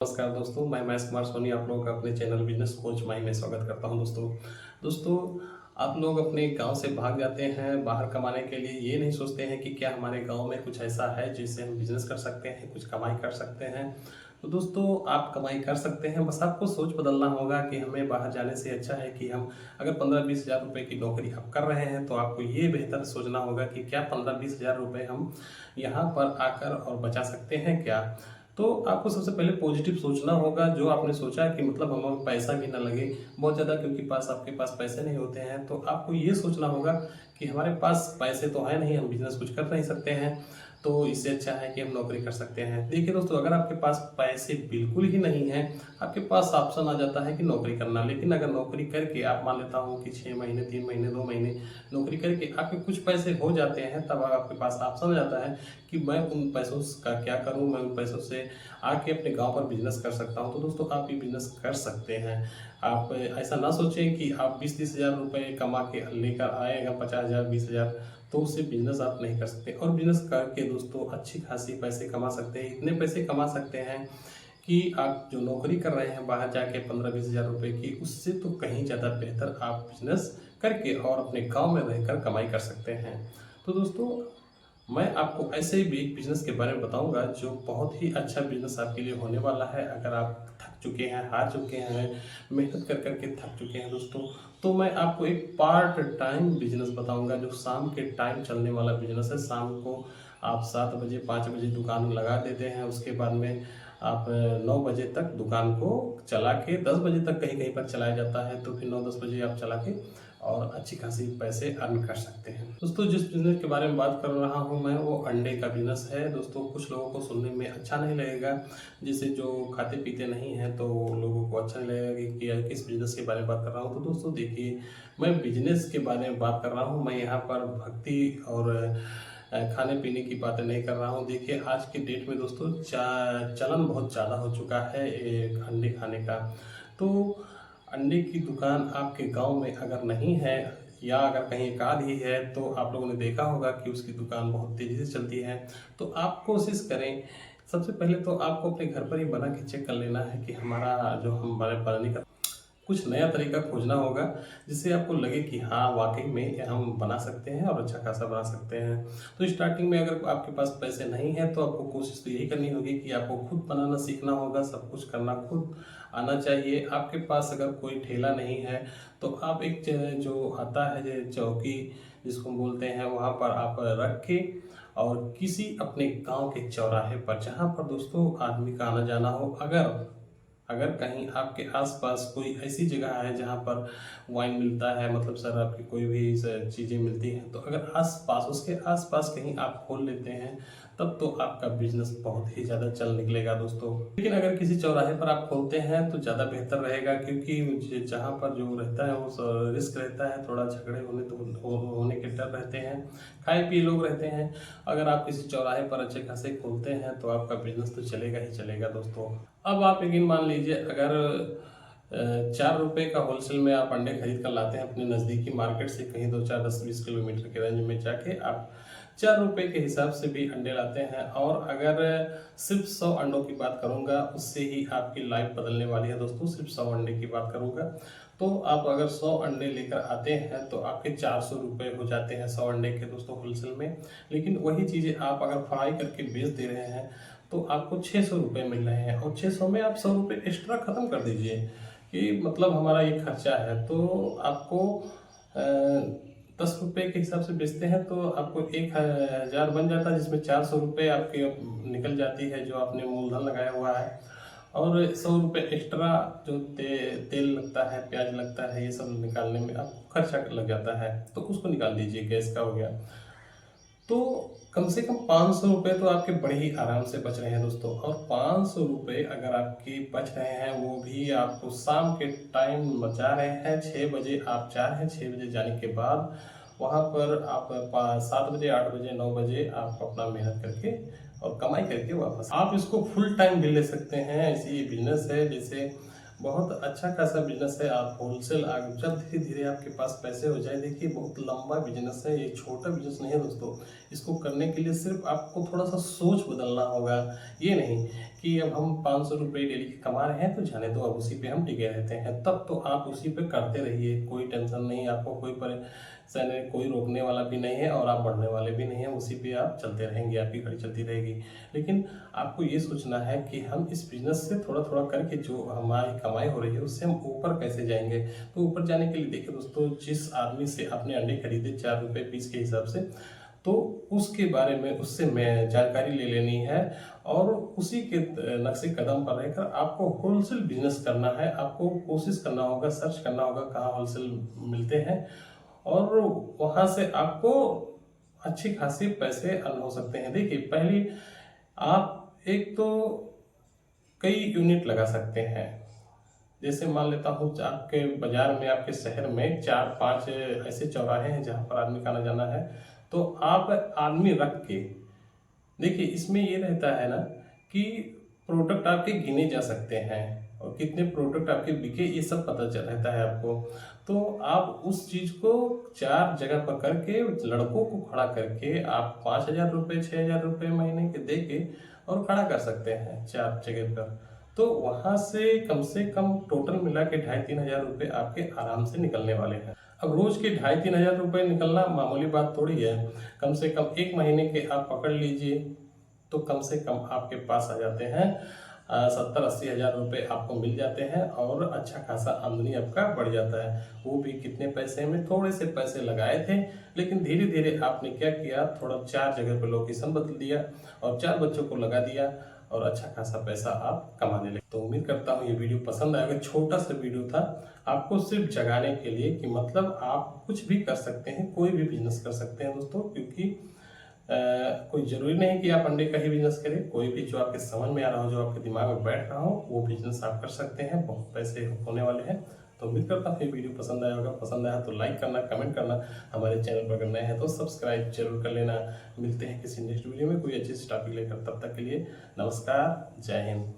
नमस्कार दोस्तों, मैं महेश कुमार सोनी आप लोगों का अपने चैनल बिजनेस कोच माई में स्वागत करता हूं। दोस्तों आप लोग अपने गांव से भाग जाते हैं बाहर कमाने के लिए। ये नहीं सोचते हैं कि क्या हमारे गांव में कुछ ऐसा है जिससे हम बिजनेस कर सकते हैं, कुछ कमाई कर सकते हैं। तो दोस्तों आप कमाई कर सकते हैं, बस आपको सोच बदलना होगा कि हमें बाहर जाने से अच्छा है कि हम अगर 15-20 हज़ार रुपये की नौकरी आप कर रहे हैं तो आपको ये बेहतर सोचना होगा कि क्या 15-20 हज़ार रुपये हम यहाँ पर आकर और बचा सकते हैं क्या। तो आपको सबसे पहले पॉजिटिव सोचना होगा। जो आपने सोचा कि मतलब हमें पैसा भी ना लगे बहुत ज़्यादा, क्योंकि आपके पास पैसे नहीं होते हैं, तो आपको ये सोचना होगा कि हमारे पास पैसे तो है नहीं, हम बिजनेस कुछ कर नहीं सकते हैं, तो इससे अच्छा है कि हम नौकरी कर सकते हैं। देखिए दोस्तों, अगर आपके पास पैसे बिल्कुल ही नहीं हैं, आपके पास ऑप्शन आ जाता है कि नौकरी करना। लेकिन अगर नौकरी करके आप मान लेता हूँ कि 6 महीने, 3 महीने, 2 महीने नौकरी करके आपके कुछ पैसे हो जाते हैं, तब आपके पास ऑप्शन आ जाता है कि मैं उन पैसों का क्या करूँ, मैं उन पैसों से आके अपने गांव पर बिजनेस कर सकता हूं। तो दोस्तों आप ये बिजनेस कर सकते हैं। आप ऐसा ना सोचें कि आप 20-30 हज़ार रुपये कमा के लेकर आएगा 50 हज़ार 20 हज़ार, तो उससे बिजनेस आप नहीं कर सकते। और बिजनेस करके दोस्तों अच्छी खासी पैसे कमा सकते हैं, इतने पैसे कमा सकते हैं कि आप जो नौकरी कर रहे हैं बाहर जाके 15-20 हज़ार रुपये की, उससे तो कहीं ज़्यादा बेहतर आप बिजनेस करके और अपने गांव में रहकर कमाई कर सकते हैं। तो दोस्तों मैं आपको ऐसे ही भी एक बिज़नेस के बारे में बताऊंगा जो बहुत ही अच्छा बिज़नेस आपके लिए होने वाला है। अगर आप थक चुके हैं, हार चुके हैं, मेहनत कर कर के थक चुके हैं दोस्तों, तो मैं आपको एक पार्ट टाइम बिज़नेस बताऊंगा जो शाम के टाइम चलने वाला बिज़नेस है। शाम को आप 7 बजे 5 बजे दुकान लगा देते हैं, उसके बाद में आप 9 बजे तक दुकान को चला के 10 बजे तक कहीं कहीं पर चलाया जाता है, तो फिर 9-10 बजे आप चला के और अच्छी खासी पैसे अर्न कर सकते हैं। दोस्तों जिस बिज़नेस के बारे में बात कर रहा हूं मैं, वो अंडे का बिज़नेस है। दोस्तों कुछ लोगों को सुनने में अच्छा नहीं लगेगा, जिसे जो खाते पीते नहीं हैं तो लोगों को अच्छा नहीं लगेगा कि किस बिज़नेस के बारे में बात कर रहा हूं। तो दोस्तों देखिए, मैं बिज़नेस के बारे में बात कर रहा हूं। मैं यहाँ पर भक्ति और खाने पीने की बातें नहीं कर रहा हूँ। देखिए आज के डेट में दोस्तों चलन बहुत ज़्यादा हो चुका है अंडे खाने का। तो अंडे की दुकान आपके गांव में अगर नहीं है, या अगर कहीं एक आध ही है, तो आप लोगों ने देखा होगा कि उसकी दुकान बहुत तेज़ी से चलती है। तो आप कोशिश करें, सबसे पहले तो आपको अपने घर पर ही बना के चेक कर लेना है कि हमारा जो हमारे बनाने का कुछ नया तरीका खोजना होगा, जिससे आपको लगे कि हाँ वाकई में हम बना सकते हैं और अच्छा खासा बना सकते हैं। तो स्टार्टिंग में अगर आपके पास पैसे नहीं हैं तो आपको कोशिश तो यही करनी होगी कि आपको खुद बनाना सीखना होगा, सब कुछ करना खुद आना चाहिए। आपके पास अगर कोई ठेला नहीं है तो आप एक जो आता है जो चौकी जिसको हम बोलते हैं, वहाँ पर आप रख के और किसी अपने गांव के चौराहे पर, जहाँ पर दोस्तों आदमी का आना जाना हो, अगर अगर कहीं आपके आसपास कोई ऐसी जगह है जहाँ पर वाइन मिलता है, मतलब शराब की कोई भी चीज़ें मिलती हैं, तो अगर आसपास उसके आसपास कहीं आप खोल लेते हैं, तब तो आपका बिजनेस बहुत ही ज़्यादा चल निकलेगा दोस्तों। लेकिन अगर किसी चौराहे पर आप खोलते हैं तो ज़्यादा बेहतर रहेगा, क्योंकि जहाँ पर जो रहता है वो रिस्क रहता है, थोड़ा झगड़े होने के डर रहते हैं, खाए पिए लोग रहते हैं। अगर आप किसी चौराहे पर अच्छे खासे खोलते हैं तो आपका बिजनेस तो चलेगा ही चलेगा दोस्तों। अब आप यकीन मान लीजिए, अगर 4 रुपये का होलसेल में आप अंडे खरीद कर लाते हैं अपने नज़दीकी मार्केट से, कहीं 2, 4, 10, 20 किलोमीटर के रेंज में जाके आप 4 रुपये के हिसाब से भी अंडे लाते हैं, और अगर सिर्फ 100 अंडों की बात करूंगा, उससे ही आपकी लाइफ बदलने वाली है दोस्तों। सिर्फ 100 अंडे की बात करूंगा तो आप अगर 100 अंडे लेकर आते हैं तो आपके 400 रुपये हो जाते हैं 100 अंडे के दोस्तों होलसेल में। लेकिन वही चीज़ें आप अगर फ्राई करके बेच दे रहे हैं तो आपको 600 रुपये मिल रहे हैं, और 600 में आप 100 रुपये एक्स्ट्रा ख़त्म कर दीजिए कि मतलब हमारा ये खर्चा है। तो आपको 10 रुपये के हिसाब से बेचते हैं तो आपको 1,000 बन जाता है, जिसमें 400 रुपये आपके निकल जाती है जो आपने मूलधन लगाया हुआ है, और 100 रुपये एक्स्ट्रा जो तेल लगता है, प्याज लगता है, ये सब निकालने में आपको खर्चा लग जाता है, तो उसको निकाल दीजिए, गैस का हो गया। तो कम से कम 500 रुपये तो आपके बड़े ही आराम से बच रहे हैं दोस्तों। और 500 रुपये अगर आपके बच रहे हैं, वो भी आपको शाम के टाइम बचा रहे हैं, 6 बजे आप जा रहे हैं, 6 बजे जाने के बाद वहाँ पर आप 7 बजे 8 बजे 9 बजे आप अपना मेहनत करके और कमाई करके वापस आप इसको फुल टाइम भी ले सकते हैं। ऐसी ये बिजनेस है, जैसे बहुत अच्छा खासा बिजनेस है। आप होलसेल जब धीरे धीरे आपके पास पैसे हो जाए, देखिए बहुत लंबा बिजनेस है, ये छोटा बिजनेस नहीं है दोस्तों। इसको करने के लिए सिर्फ आपको थोड़ा सा सोच बदलना होगा। ये नहीं कि अब हम 500 रुपये डेली कमा रहे हैं तो जाने दो, अब उसी पे हम टिके रहते हैं। तब तो आप उसी पे करते रहिए, कोई टेंशन नहीं, आपको कोई परेशानी नहीं, कोई रोकने वाला भी नहीं है और आप बढ़ने वाले भी नहीं हैं। उसी पे आप चलते रहेंगे, आपकी गाड़ी चलती रहेगी। लेकिन आपको ये सोचना है कि हम इस बिजनेस से थोड़ा थोड़ा करके जो हमारी कमाई हो रही है उससे हम ऊपर कैसे जाएंगे। तो ऊपर जाने के लिए देखिए दोस्तों, जिस आदमी से आपने अंडे खरीदे 4 रुपये पीस के हिसाब से, तो उसके बारे में उससे मैं जानकारी ले लेनी है और उसी के नक्शे कदम पर रहकर आपको होलसेल बिजनेस करना है। आपको कोशिश करना होगा, सर्च करना होगा कहाँ होलसेल मिलते हैं, और वहाँ से आपको अच्छी खासी पैसे अर्न हो सकते हैं। देखिए पहले आप एक तो कई यूनिट लगा सकते हैं। जैसे मान लेता हूँ आपके बाजार में, आपके शहर में 4-5 ऐसे चौराहे हैं जहाँ पर आदमी का आना जाना है, तो आप आदमी रख के देखिए, इसमें ये रहता है ना कि प्रोडक्ट आपके गिने जा सकते हैं और कितने प्रोडक्ट आपके बिके, ये सब पता चल रहता है आपको। तो आप उस चीज़ को 4 जगह पर करके लड़कों को खड़ा करके आप 5,000 रुपये 6,000 रुपये महीने के दे के और खड़ा कर सकते हैं 4 जगह पर। तो वहाँ से कम टोटल मिला के 2,500-3,000 रुपये आपके आराम से निकलने वाले हैं। अब रोज के 2,500-3,000 रुपये निकलना मामूली बात थोड़ी है। कम से कम 1 महीने के आप पकड़ लीजिए तो कम से कम आपके पास आ जाते हैं 70-80 हज़ार रुपये आपको मिल जाते हैं और अच्छा खासा आमदनी आपका बढ़ जाता है। वो भी कितने पैसे में, थोड़े से पैसे लगाए थे, लेकिन धीरे धीरे आपने क्या किया, थोड़ा 4 जगह पर लोकेशन बदल दिया और 4 बच्चों को लगा दिया और अच्छा खासा पैसा आप कमाने लगे। तो उम्मीद करता हूँ ये वीडियो पसंद आएगा। छोटा सा वीडियो था आपको सिर्फ जगाने के लिए कि मतलब आप कुछ भी कर सकते हैं, कोई भी बिजनेस कर सकते हैं दोस्तों। क्योंकि कोई ज़रूरी नहीं कि आप अंडे का ही बिजनेस करें, कोई भी जो आपके समझ में आ रहा हो, जो आपके दिमाग में बैठ रहा हो, वो बिजनेस आप कर सकते हैं। बहुत पैसे होने वाले हैं। तो उम्मीद करता हूँ ये वीडियो पसंद आया होगा। पसंद आया तो लाइक करना, कमेंट करना, हमारे चैनल पर अगर नए हैं तो सब्सक्राइब जरूर कर लेना। मिलते हैं किसी नेक्स्ट वीडियो में कोई अच्छी सी टॉपिक लेकर, तब तक के लिए नमस्कार, जय हिंद।